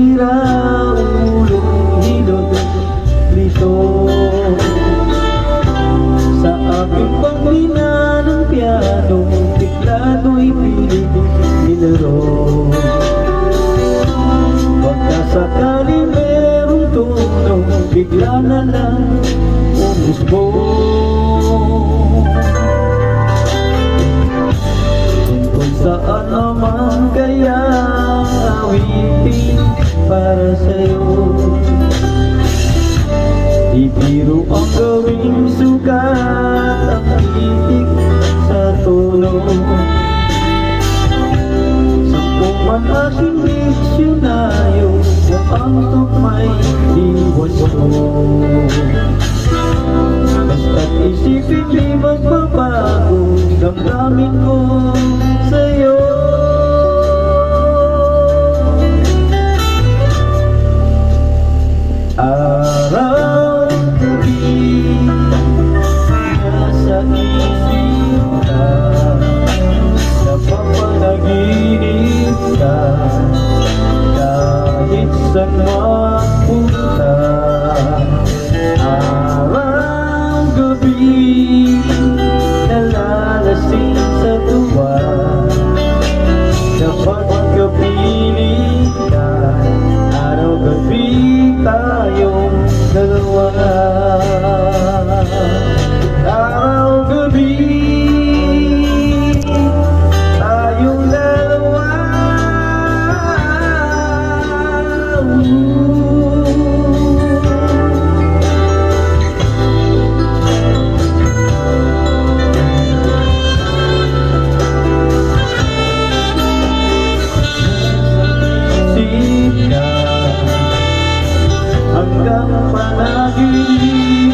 sira ulong hilod nito. Sa aking panghina ng piano, bigla ko'y pilit nilaro. Pagkasakali merong tono, bigla na lang umusbo. Kung saan naman kaya awitin para sa'yo, di biro ang gawing sugat ang titik sa tono. Sampung man aking diksyonaryo kung ang tukmay iwas mo. Basta't isipin di magbabago damdamin ko sa'yo. Araw-gabi nasa isip ka, napapanaginip ka, kahit saan magpunta. Araw-gabi nalalasing sa tuwa, kapag magkapili ka, araw-gabi tayong dalawa. Araw-gabi tayong dalawa. Hanggang panaginip